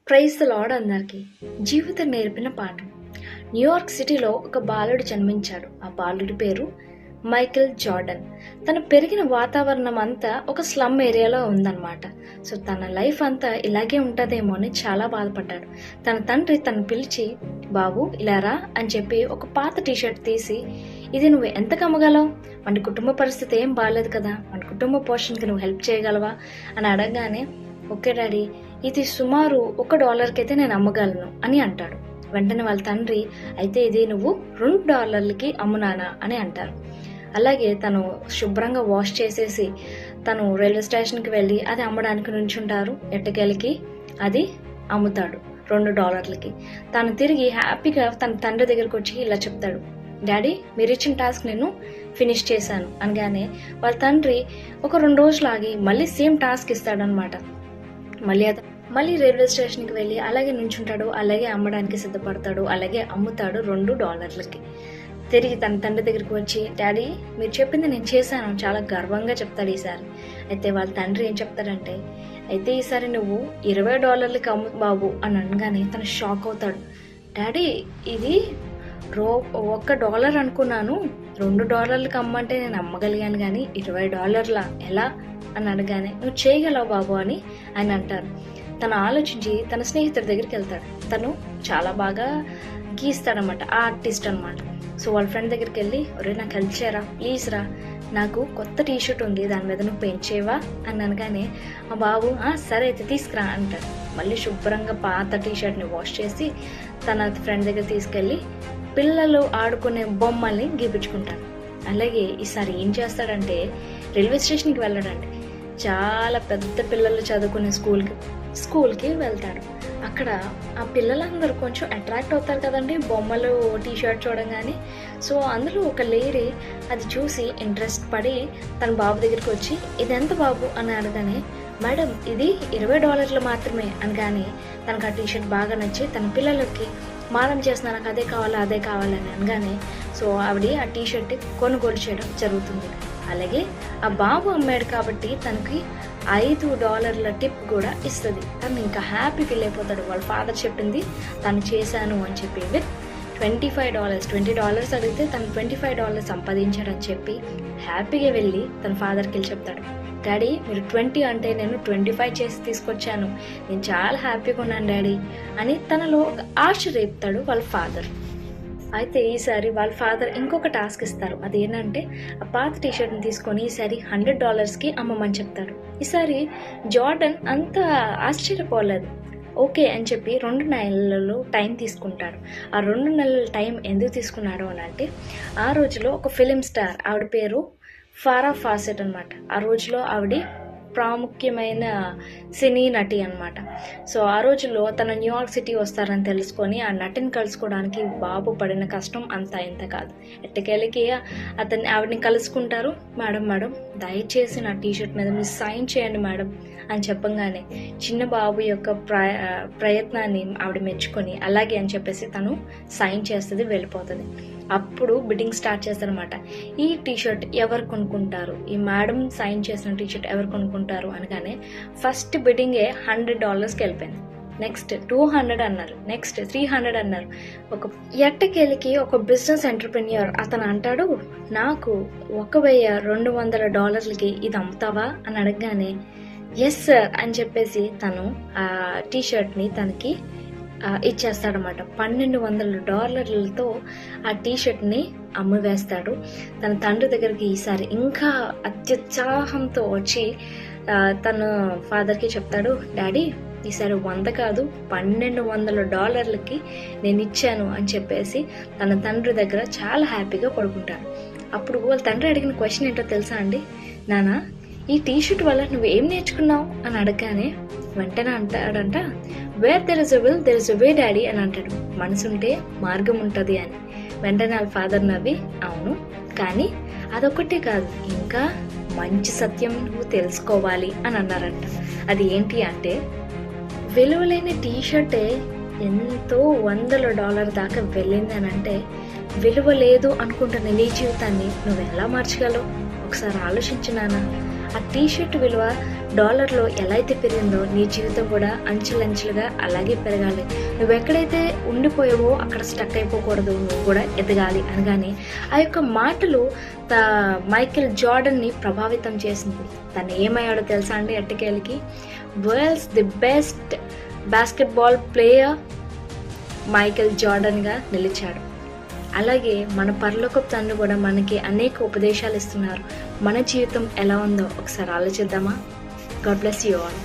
Praise the lord అందరికి. జీవితం నేర్పిన పాఠం. న్యూయార్క్ సిటీలో ఒక బాలుడు జన్మించాడు. ఆ బాలుడి పేరు మైకేల్ జార్డన్. తను పెరిగిన వాతావరణం అంతా ఒక స్లమ్ ఏరియాలో ఉందన్నమాట. సో తన లైఫ్ అంతా ఇలాగే ఉంటుందేమో అని చాలా బాధపడ్డాడు. తన తండ్రి తను పిలిచి, బాబు ఇలా రా అని చెప్పి ఒక పాత టీషర్ట్ తీసి, ఇది నువ్వు ఎంతకు అమ్మగలవు? మన కుటుంబ పరిస్థితి ఏం బాగాలేదు కదా, మన కుటుంబ పోషణకి నువ్వు హెల్ప్ చేయగలవా అని అడగగానే, ఓకే డాడీ, ఇది సుమారు $1 అయితే నేను అమ్మగలను అని అంటాడు. వెంటనే వాళ్ళ తండ్రి, అయితే ఇది నువ్వు $2 అమ్మునానా అని అంటారు. అలాగే తను శుభ్రంగా వాష్ చేసేసి తను రైల్వే స్టేషన్కి వెళ్ళి అది అమ్మడానికి నుంచుంటారు. ఎట్టకేలకి అది అమ్ముతాడు $2. తను తిరిగి హ్యాపీగా తన తండ్రి దగ్గరికి వచ్చి ఇలా చెప్తాడు, డాడీ మీరు ఇచ్చిన టాస్క్ నేను ఫినిష్ చేశాను అనగానే వాళ్ళ తండ్రి ఒక 2 రోజులు ఆగి మళ్ళీ సేమ్ టాస్క్ ఇస్తాడనమాట. మళ్ళీ రైల్వే స్టేషన్కి వెళ్ళి అలాగే నుంచుంటాడు, అలాగే అమ్మడానికి సిద్ధపడతాడు, అలాగే అమ్ముతాడు $2. తిరిగి తన తండ్రి దగ్గరికి వచ్చి, డాడీ మీరు చెప్పింది నేను చేశాను చాలా గర్వంగా చెప్తాడు ఈసారి. అయితే వాళ్ళ తండ్రి ఏం చెప్తాడంటే, అయితే ఈసారి నువ్వు $20 అమ్ము బాబు అని అనగానే తను షాక్ అవుతాడు. డాడీ ఇది $1 అనుకున్నాను, $2 అమ్మంటే నేను అమ్మగలిగాను కానీ $20 ఎలా అని అనగానే, నువ్వు చేయగలవు బాబు అని ఆయన అంటారు. తను ఆలోచించి తన స్నేహితుడి దగ్గరికి వెళ్తాడు. తను చాలా బాగా గీస్తాడనమాట, ఆర్టిస్ట్ అనమాట. సో వాళ్ళ ఫ్రెండ్ దగ్గరికి వెళ్ళి, ఒరే నాకు హెల్ప్ చేయరా ప్లీజ్ రా, నాకు కొత్త టీషర్ట్ ఉంది దాని మీద నువ్వు పెయింట్ చేయవా అని అనగానే ఆ బాబు సరే అయితే తీసుకురా అంటాడు. మళ్ళీ శుభ్రంగా పాత టీషర్ట్ని వాష్ చేసి తన ఫ్రెండ్ దగ్గర తీసుకెళ్ళి పిల్లలు ఆడుకునే బొమ్మల్ని గీపించుకుంటాడు. అలాగే ఈసారి ఏం చేస్తాడంటే రైల్వే స్టేషన్కి వెళ్ళాడండి. చాలా పెద్ద పిల్లలు చదువుకునే స్కూల్కి వెళ్తాడు. అక్కడ ఆ పిల్లలందరూ కొంచెం అట్రాక్ట్ అవుతారు కదండి బొమ్మలు టీషర్ట్ చూడగానే. సో అందులో ఒక లేడీ అది చూసి ఇంట్రెస్ట్ పడి తన బాబు దగ్గరికి వచ్చి, ఇది ఎంత బాబు అని అడగానే, మేడం ఇది $20 మాత్రమే అనగానే తనకు ఆ టీషర్ట్ బాగా నచ్చి తన పిల్లలకి మారం చేస్తున్నా, నాకు అదే కావాలి అదే కావాలని అనగానే సో ఆవిడ ఆ టీషర్ట్ కొనుగోలు చేయడం జరుగుతుంది. అలాగే ఆ బాబు అమ్మాడు కాబట్టి తనకి $5 టిప్ కూడా ఇస్తుంది. తను ఇంకా హ్యాపీ ఫీల్ అయిపోతాడు. వాళ్ళ ఫాదర్ చెప్పింది తను చేశాను అని చెప్పి. విత్ $20 అడిగితే తను $25 సంపాదించాడని చెప్పి హ్యాపీగా వెళ్ళి తన ఫాదర్కి వెళ్ళి చెప్తాడు, డాడీ మీరు 20 అంటే నేను 25 చేసి తీసుకొచ్చాను, నేను చాలా హ్యాపీగా ఉన్నాను డాడీ అని తనలో ఒక ఆశ రేపుతాడు వాళ్ళ ఫాదర్. అయితే ఈసారి వాళ్ళ ఫాదర్ ఇంకొక టాస్క్ ఇస్తారు. అదేంటంటే ఆ పాత టీషర్ట్ని తీసుకొని ఈసారి $100కి అమ్మమని చెప్తాడు. ఈసారి జార్డన్ అంత ఆశ్చర్యపోలేదు. ఓకే అని చెప్పి 2 నెలలు టైం తీసుకుంటాడు. ఆ 2 నెలల టైం ఎందుకు తీసుకున్నాడు అని అంటే, ఆ రోజులో ఒక ఫిలిం స్టార్, ఆవిడ పేరు ఫారా ఫాసెట్ అనమాట. ఆ రోజులో ఆవిడ ప్రాముఖ్యమైన సినీ నటి అనమాట. సో ఆ రోజుల్లో తన న్యూయార్క్ సిటీ వస్తారని తెలుసుకొని ఆ నటిని కలుసుకోవడానికి బాబు పడిన కష్టం అంతా ఇంత కాదు. ఎట్టకేలకి ఆవిడని కలుసుకుంటారు. మేడం దయచేసి నా టీషర్ట్ మీద మీరు సైన్ చేయండి మేడం అని చెప్పగానే చిన్న బాబు యొక్క ప్రయత్నాన్ని ఆవిడ మెచ్చుకొని అలాగే అని చెప్పేసి తను సైన్ చేస్తుంది, వెళ్ళిపోతుంది. అప్పుడు బిడ్డింగ్ స్టార్ట్ చేస్తారనమాట. ఈ టీషర్ట్ ఎవరు కొనుక్కుంటారు, ఈ మేడం సైన్ చేసిన టీషర్ట్ ఎవరు కొనుక్కుంటారు అనగానే ఫస్ట్ బిడ్డింగే $100కి వెళ్ళిపోయింది. నెక్స్ట్ 200 అన్నారు, నెక్స్ట్ 300 అన్నారు. ఎట్టకేలికి ఒక బిజినెస్ ఎంటర్ప్రెన్యూర్ అతను అంటాడు, నాకు $1,200కి ఇది అమ్ముతావా అని అడగగానే ఎస్ సార్ అని చెప్పేసి తను ఆ టీషర్ట్ని తనకి ఇచ్చేస్తాడనమాట. $1,200తో ఆ టీషర్ట్ని అమ్మివేస్తాడు. తన తండ్రి దగ్గరికి ఈసారి ఇంకా అత్యుత్సాహంతో వచ్చి తన ఫాదర్కి చెప్తాడు, డాడీ ఈసారి 100 కాదు $1,200కి నేను ఇచ్చాను అని చెప్పేసి తన తండ్రి దగ్గర చాలా హ్యాపీగా పడుకుంటాడు. అప్పుడు వాళ్ళ తండ్రి అడిగిన క్వశ్చన్ ఏంటో తెలుసా అండి, నానా ఈ టీషర్ట్ వల్ల నువ్వు ఏం నేర్చుకున్నావు అని అడగగానే వెంటనే అంటాడంట, where there is a will there is a way daddy అని అంటాడు. మనసుంటే మార్గం ఉంటుంది అని. వెంటనే వాళ్ళ ఫాదర్ నవ్వి, అవును కానీ అదొకటే కాదు, ఇంకా మంచి సత్యం నువ్వు తెలుసుకోవాలి అని అన్నారంట. అది ఏంటి అంటే, విలువలేని టీషర్టే ఎంతో $100 దాకా వెళ్ళింది అని అంటే, విలువ లేదు అనుకుంటున్న నీ జీవితాన్ని నువ్వు ఎలా మార్చగలవు ఒకసారి ఆలోచించినానా? ఆ టీషర్ట్ విలువ డాలర్లో ఎలా అయితే పెరిగిందో నీ జీవితం కూడా అంచెలంచెలుగా అలాగే పెరగాలి. నువ్వు ఎక్కడైతే ఉండిపోయావో అక్కడ స్టక్ అయిపోకూడదు, నువ్వు కూడా ఎదగాలి అనగానే ఆ యొక్క మాటలు మైకేల్ జార్డన్ని ప్రభావితం చేసింది. తను ఏమయ్యాడో తెలుసా అండి? ఎట్టకేలకి world's the best basketball player Michael జార్డన్గా నిలిచాడు. అలాగే మన పరలోకపు తండ్రి కూడా మనకి అనేక ఉపదేశాలు ఇస్తున్నారు. మన జీవితం ఎలా ఉందో ఒకసారి ఆలోచిద్దామా? God bless you all.